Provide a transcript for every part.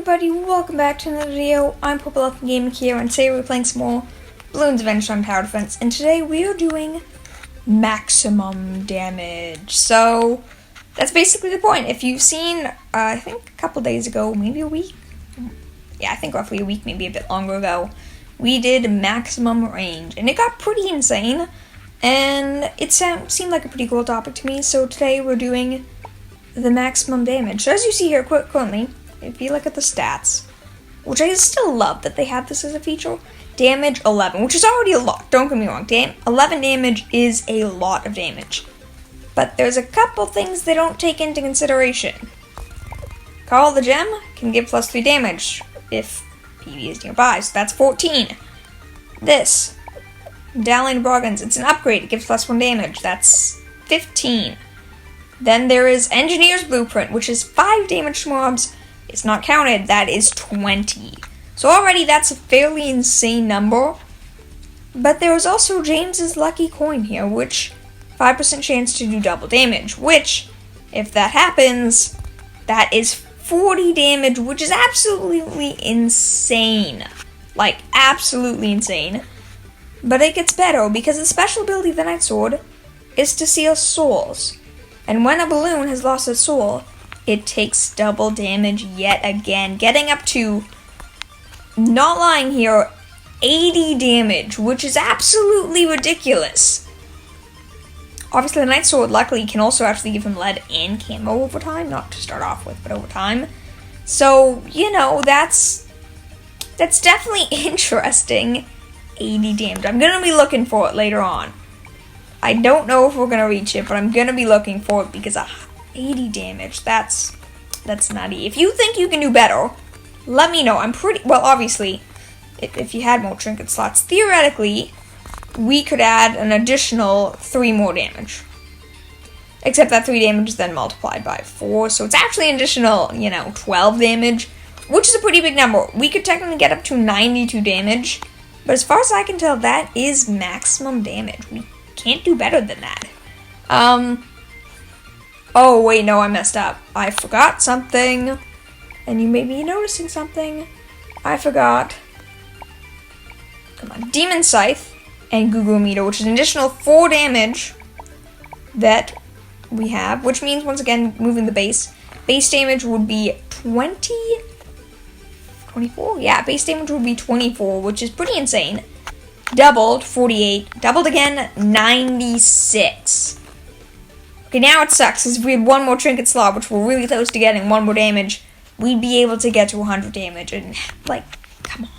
everybody, welcome back to another video. I'm Purple Elf Gaming here, and today we're playing some more Bloons Adventure on Tower Defense, and today we are doing maximum damage. So, that's basically the point. If you've seen, I think a couple days ago, maybe a week, yeah, I think roughly a week, maybe a bit longer ago, we did maximum range, and it got pretty insane, and it seemed like a pretty cool topic to me, so today we're doing the maximum damage. So as you see here currently, if you look at the stats, which I still love that they have this as a feature, damage 11, which is already a lot, don't get me wrong, 11 damage is a lot of damage. But there's a couple things they don't take into consideration. Carl the Gem can give plus 3 damage if PB is nearby, so that's 14. This, Medallion of Bargains, it's an upgrade, it gives plus 1 damage, that's 15. Then there is Engineer's Blueprint, which is 5 damage to mobs. It's not counted, that is 20. So already that's a fairly insane number. But there is also James's Lucky Coin here, which 5% chance to do double damage, which, if that happens, that is 40 damage, which is absolutely insane. Like, absolutely insane. But it gets better, because the special ability of the Night Sword is to seal souls. And when a balloon has lost its soul, it takes double damage yet again, getting up to, not lying here, 80 damage, which is absolutely ridiculous. Obviously, the Night Sword, luckily, can also actually give him lead and camo over time, not to start off with, but over time. So, you know, that's definitely interesting. 80 damage. I'm gonna be looking for it later on. I don't know if we're gonna reach it, but I'm gonna be looking for it because 80 damage, that's nutty. If you think you can do better, let me know. I'm pretty, well, obviously, if you had more trinket slots, theoretically, we could add an additional 3 more damage. Except that 3 damage is then multiplied by 4, so it's actually an additional, 12 damage, which is a pretty big number. We could technically get up to 92 damage, but as far as I can tell, that is maximum damage. We can't do better than that. Oh wait, no, I messed up. I forgot something, and you may be noticing something. I forgot. Come on, Demon Scythe and Goo Meter, which is an additional 4 damage that we have, which means, once again, moving the base. Base damage would be 24? Yeah, base damage would be 24, which is pretty insane. Doubled, 48. Doubled again, 96. Okay, now it sucks, because if we had one more trinket slot, which we're really close to getting, one more damage, we'd be able to get to 100 damage, and, like, come on.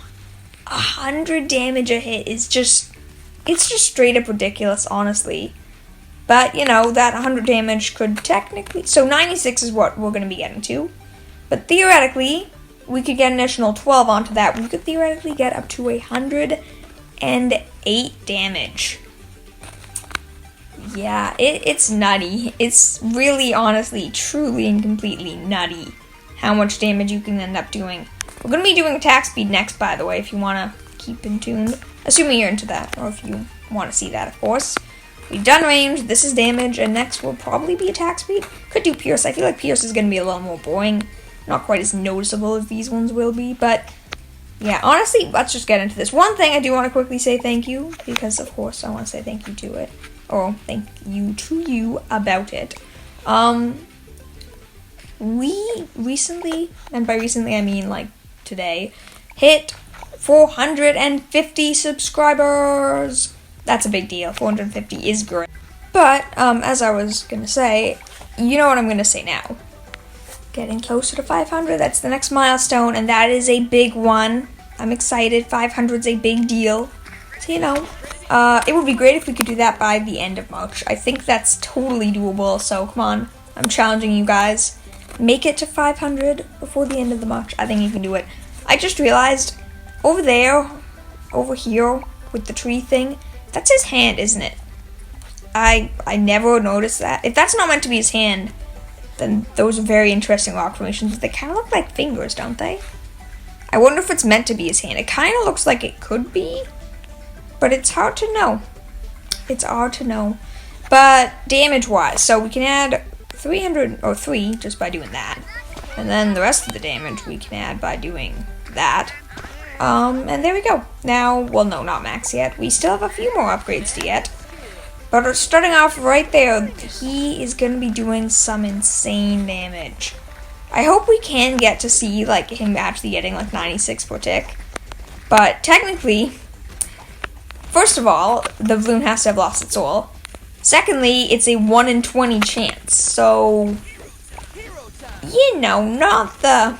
100 damage a hit is just, it's just straight up ridiculous, honestly. But, that 100 damage could technically, so 96 is what we're going to be getting to. But theoretically, we could get an additional 12 onto that. We could theoretically get up to 108 damage. Yeah, it's nutty. It's really, honestly, truly, and completely nutty how much damage you can end up doing. We're going to be doing attack speed next, by the way, if you want to keep in tune. Assuming you're into that, or if you want to see that, of course. We've done range, this is damage, and next will probably be attack speed. Could do Pierce. I feel like Pierce is going to be a little more boring. Not quite as noticeable as these ones will be, but yeah, honestly, let's just get into this. One thing I do want to quickly say thank you, because of course I want to say thank you to it, or thank you to you about it. We recently, and by recently I mean like today, hit 450 subscribers. That's a big deal. 450 is great. But, as I was gonna say, you know what I'm gonna say now. Getting closer to 500, that's the next milestone, and that is a big one. I'm excited. 500 is a big deal. So, it would be great if we could do that by the end of March. I think that's totally doable, so come on. I'm challenging you guys. Make it to 500 before the end of the March. I think you can do it. I just realized, over there, over here, with the tree thing, that's his hand, isn't it? I never noticed that. If that's not meant to be his hand, then those are very interesting rock formations. They kind of look like fingers, don't they? I wonder if it's meant to be his hand. It kind of looks like it could be, but it's hard to know. It's hard to know. But damage-wise, so we can add 300, or 3, just by doing that. And then the rest of the damage we can add by doing that. And there we go. Now, well, no, not max yet. We still have a few more upgrades to get. But starting off right there, he is going to be doing some insane damage. I hope we can get to see, like, him actually getting, like, 96 per tick. But technically, first of all, the balloon has to have lost its soul. Secondly, it's a 1 in 20 chance. So, you know, not the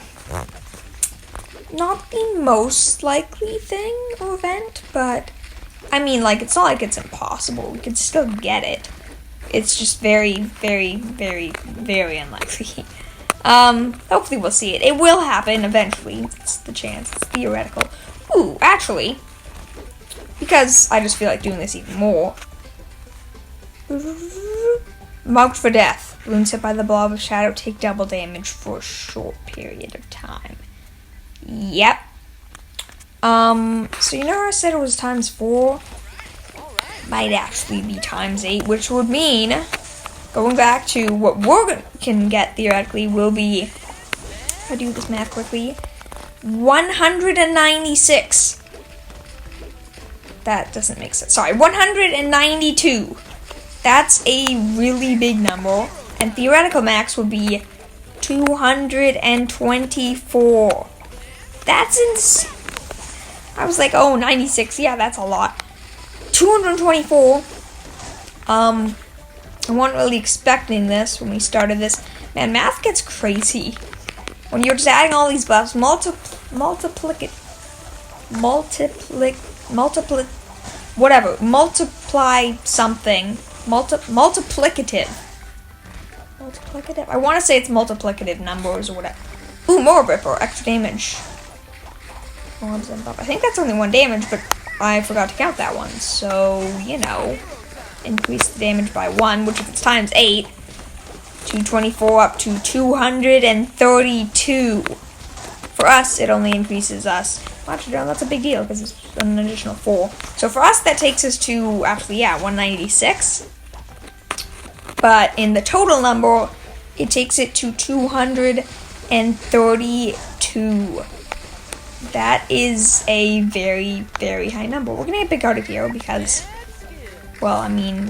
most likely thing or event, but I mean, like, it's not like it's impossible. We could still get it. It's just very, very, very, very unlikely. Hopefully we'll see it. It will happen eventually. It's the chance. It's theoretical. Ooh, actually, because I just feel like doing this even more. Marked for death. Balloons hit by the blob of shadow take double damage for a short period of time. Yep. So you know I said it was times 4? Might actually be times 8, which would mean, going back to what can get theoretically, will be, if I do this math quickly, 196. That doesn't make sense. Sorry, 192. That's a really big number. And theoretical max would be 224. That's insane. I was like, oh, 96. Yeah, that's a lot. 224. I wasn't really expecting this when we started this. Man, math gets crazy. When you're just adding all these buffs, multiply something. Multiplicative. I want to say it's multiplicative numbers or whatever. Ooh, more Ripper, extra damage. I think that's only 1 damage, but I forgot to count that one. So, you know, increase the damage by 1, which if it's times 8, 224 up to 232. For us, it only increases us. Well, actually, no, that's a big deal because it's an additional 4. So for us, that takes us to, actually, yeah, 196. But in the total number, it takes it to 232. That is a very, very high number. We're going to get Big Hearted Hero because, well, I mean,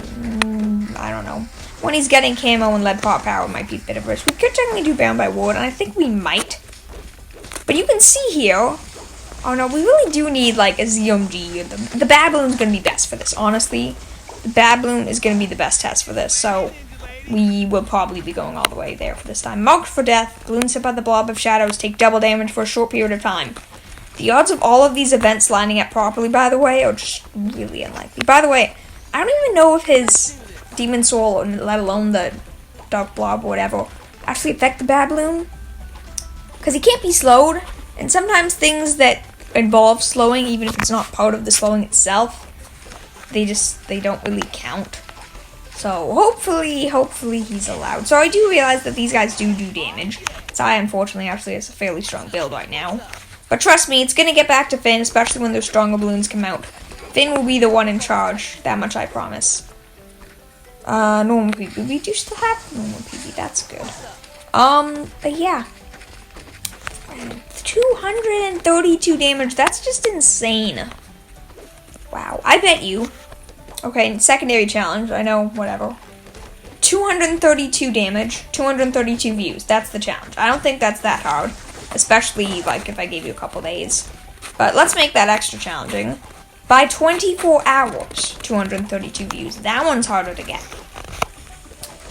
I don't know. When he's getting camo and lead pop power, it might be a bit of a risk. We could technically do Bound by Ward, and I think we might. But you can see here, oh no, we really do need, like, a ZMG. The Bad Balloon's going to be best for this, honestly. The Bad Balloon is going to be the best test for this, so we will probably be going all the way there for this time. Marked for death. Balloons hit by the blob of shadows take double damage for a short period of time. The odds of all of these events lining up properly, by the way, are just really unlikely. By the way, I don't even know if his Demon Soul, let alone the Dark Blob or whatever, actually affect the Bad Balloon. Because he can't be slowed, and sometimes things that involve slowing, even if it's not part of the slowing itself, they don't really count. So hopefully he's allowed. So I do realize that these guys do damage. So I unfortunately actually has a fairly strong build right now. But trust me, it's going to get back to Finn, especially when those stronger balloons come out. Finn will be the one in charge. That much I promise. Normal PB. We do still have normal PB. That's good. But yeah. 232 damage. That's just insane. Wow. I bet you. Okay, secondary challenge. I know, whatever. 232 damage, 232 views. That's the challenge. I don't think that's that hard. Especially, like, if I gave you a couple days. But let's make that extra challenging. By 24 hours, 232 views. That one's harder to get.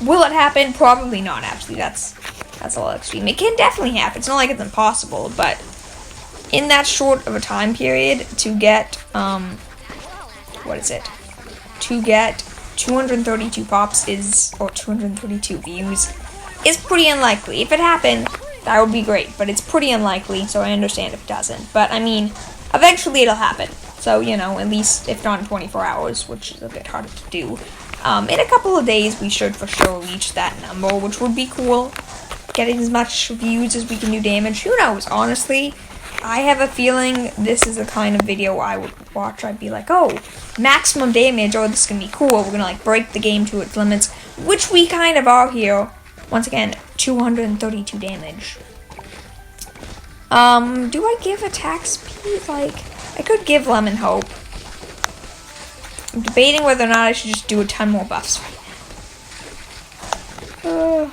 Will it happen? Probably not, actually. That's a little extreme. It can definitely happen. It's not like it's impossible, but in that short of a time period, to get, to get 232 pops or 232 views is pretty unlikely. If it happened, that would be great, but it's pretty unlikely, so I understand if it doesn't. But, I mean, eventually it'll happen. So, you know, at least, if not in 24 hours, which is a bit harder to do, in a couple of days, we should for sure reach that number, which would be cool. Getting as much views as we can do damage. Who knows, honestly? I have a feeling this is the kind of video I would watch. I'd be like, oh, maximum damage, oh, this is going to be cool. We're going to, like, break the game to its limits, which we kind of are here. Once again, 232 damage. Do I give attack speed? Like, I could give Lemon Hope. I'm debating whether or not I should just do a ton more buffs right now.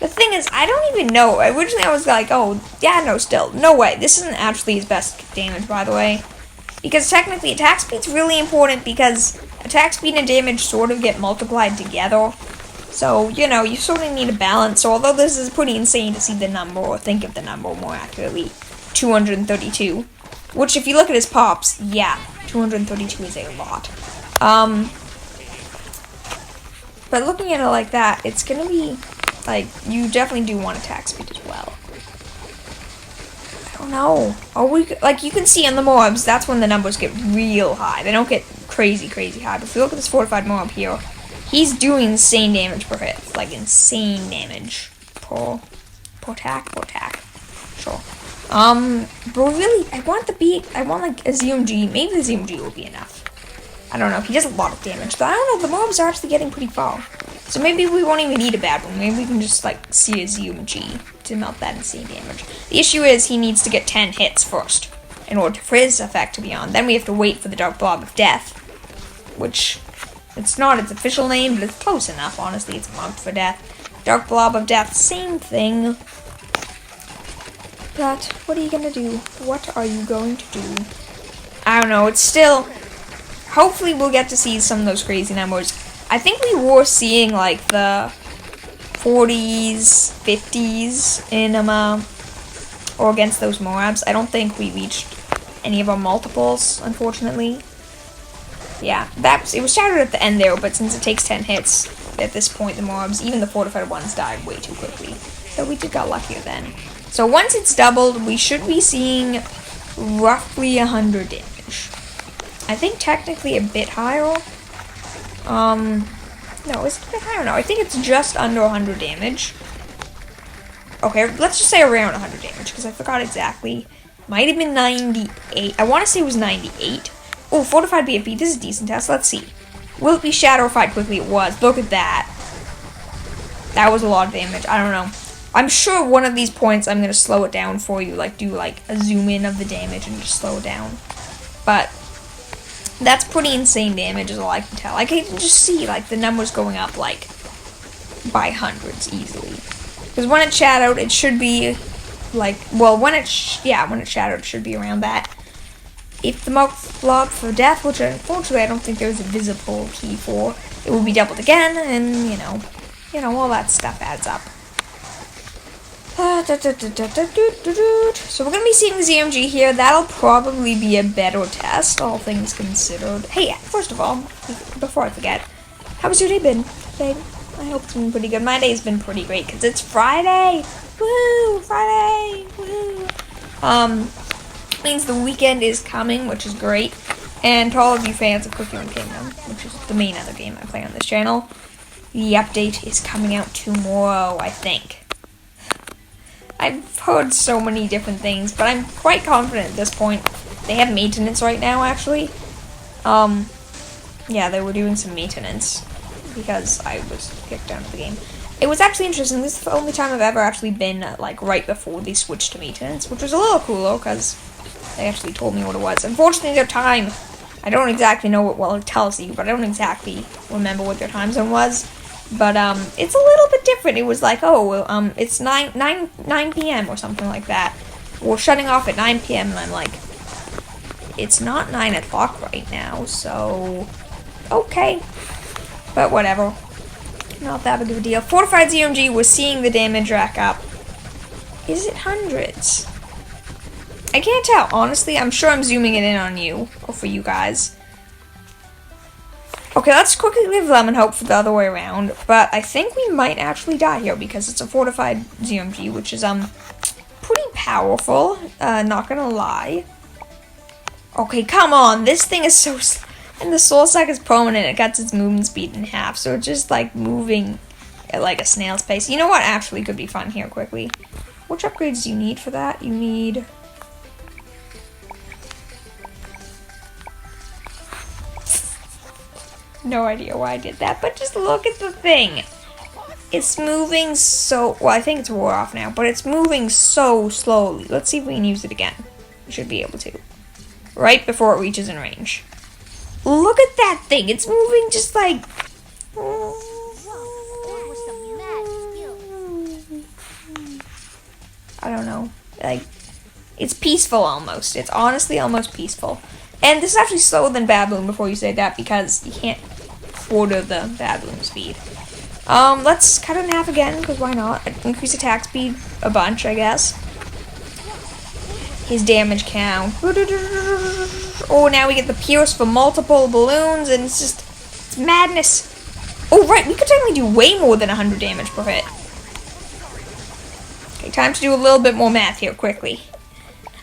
The thing is, I don't even know. Originally, I was like, oh, yeah, no, still. No way. This isn't actually his best damage, by the way. Because technically, attack speed's really important because attack speed and damage sort of get multiplied together. So, you know, you sort of need a balance. So, although this is pretty insane to see the number, or think of the number more accurately, 232. Which, if you look at his pops, yeah, 232 is a lot. But looking at it like that, it's gonna be, like, you definitely do want attack speed as well. I don't know. Are we, like, you can see on the mobs, that's when the numbers get real high. They don't get crazy, crazy high. But if you look at this fortified mob here, he's doing insane damage per hit. Like, insane damage per attack. Sure. But really, I want like, a ZMG. Maybe the ZMG will be enough. I don't know. He does a lot of damage. But I don't know. The mobs are actually getting pretty far. So maybe we won't even need a bad one. Maybe we can just, like, see a ZMG to melt that insane damage. The issue is he needs to get 10 hits first in order for his effect to be on. Then we have to wait for the Dark Blob of Death, which, it's not its official name, but it's close enough. Honestly, it's marked for death. Dark Blob of Death, same thing. But what are you gonna do? What are you going to do? I don't know. It's still... Hopefully we'll get to see some of those crazy numbers. I think we were seeing, like, the 40s, 50s in, or against those mobs. I don't think we reached any of our multiples, unfortunately. Yeah, it was shattered at the end there, but since it takes 10 hits at this point, the mobs, even the fortified ones, died way too quickly. So we got luckier then. So once it's doubled, we should be seeing roughly 100 damage. I think technically a bit higher. No, is it a bit higher? No, I think it's just under 100 damage. Okay, let's just say around 100 damage, because I forgot exactly. Might have been 98. I want to say it was 98. Oh, fortified BFB, this is a decent test. Let's see. Will it be shadowfied quickly? It was. Look at that. That was a lot of damage. I don't know. I'm sure one of these points I'm going to slow it down for you, like do like a zoom in of the damage and just slow it down. But that's pretty insane damage is all I can tell. I can just see like the numbers going up like by hundreds easily. Because when it's shadowed, it should be like, well, when it's shadowed, it should be around that. If the blob for death, which unfortunately I don't think there's a visible key for, it will be doubled again, and you know, all that stuff adds up. So we're gonna be seeing the ZMG here. That'll probably be a better test, all things considered. Hey, first of all, before I forget, how has your day been, babe? I hope it's been pretty good. My day's been pretty great because it's Friday. Woo! Friday! Woo! Means the weekend is coming, which is great. And to all of you fans of Cookie Run Kingdom, which is the main other game I play on this channel, the update is coming out tomorrow, I think. I've heard so many different things, but I'm quite confident at this point. They have maintenance right now, actually. Yeah, they were doing some maintenance because I was kicked out of the game. It was actually interesting. This is the only time I've ever actually been, like, right before they switched to maintenance, which was a little cooler because they actually told me what it was. Unfortunately, their time, I don't exactly know what, well, it tells you, but I don't exactly remember what their time zone was. But, it's a little bit different. It was like, oh, it's 9 p.m. or something like that. We're shutting off at 9 p.m. and I'm like, it's not 9 o'clock right now, so, okay. But whatever. Not that big of a deal. Fortified ZMG was seeing the damage rack up. Is it hundreds? I can't tell, honestly. I'm sure I'm zooming it in on you, or for you guys. Okay, let's quickly leave Lemon Hope for the other way around, but I think we might actually die here because it's a fortified ZMG, which is, pretty powerful, not gonna lie. Okay, come on, this thing is so, and the soul sack is permanent, it cuts its movement speed in half, so it's just, like, moving at, like, a snail's pace. You know what actually could be fun here, quickly? Which upgrades do you need for that? You need... No idea why I did that, but just look at the thing. It's moving so... Well, I think it's wore off now, but it's moving so slowly. Let's see if we can use it again. We should be able to. Right before it reaches in range. Look at that thing. It's moving just like... I don't know. Like, it's peaceful almost. It's honestly almost peaceful. And this is actually slower than Baboon before you say that because you can't quarter the Baboon speed. Let's cut it in half again, because why not? Increase attack speed a bunch, I guess. His damage count. Oh, now we get the Pierce for multiple balloons, and it's madness. Oh, right, we could technically do way more than 100 damage per hit. Okay, time to do a little bit more math here, quickly.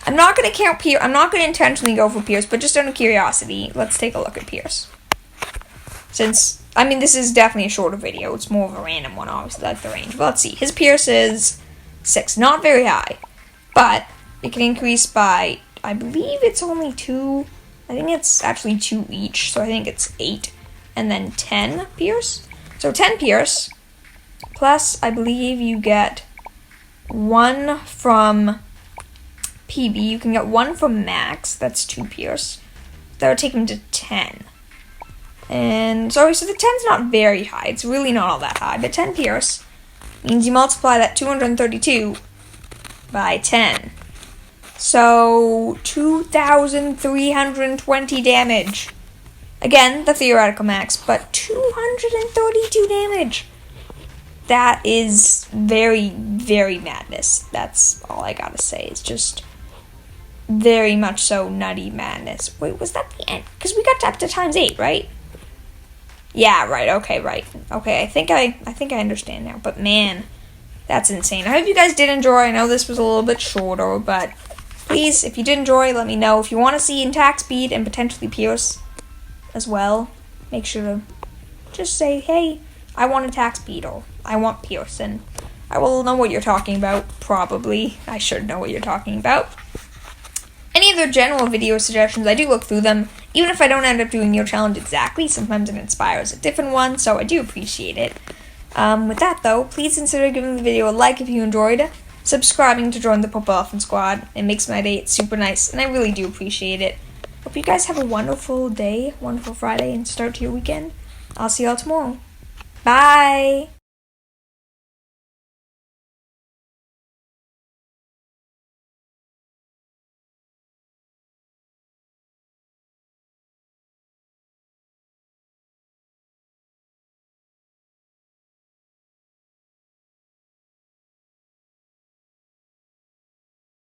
I'm not going to count Pierce. I'm not going to intentionally go for Pierce, but just out of curiosity, let's take a look at Pierce. Since, I mean, this is definitely a shorter video. It's more of a random one, obviously, like the range. But let's see. His Pierce is 6. Not very high. But it can increase by, I believe it's only 2. I think it's actually 2 each. So I think it's 8. And then 10 Pierce. So 10 Pierce. Plus, I believe you get 1 from PB. You can get 1 from Max. That's 2 Pierce. That would take him to 10. And sorry, so the 10's not very high. It's really not all that high. But 10 Pierce means you multiply that 232 by 10. So 2,320 damage. Again, the theoretical max, but 232 damage. That is very, very madness. That's all I gotta say. It's just very much so nutty madness. Wait, was that the end? Because we got up to times 8, right? Yeah, right. Okay, right. Okay, I think I understand now. But man, that's insane. I hope you guys did enjoy. I know this was a little bit shorter, but please, if you did enjoy, let me know. If you want to see attack speed and potentially Pierce as well, make sure to just say, hey, I want attack speed or I want Pierce, and I will know what you're talking about, probably. I should know what you're talking about. Any other general video suggestions, I do look through them. Even if I don't end up doing your challenge exactly, sometimes it inspires a different one, so I do appreciate it. With that, though, please consider giving the video a like if you enjoyed, subscribing to join the Purple Elephant Squad. It makes my day super nice, and I really do appreciate it. Hope you guys have a wonderful day, wonderful Friday, and start to your weekend. I'll see y'all tomorrow. Bye!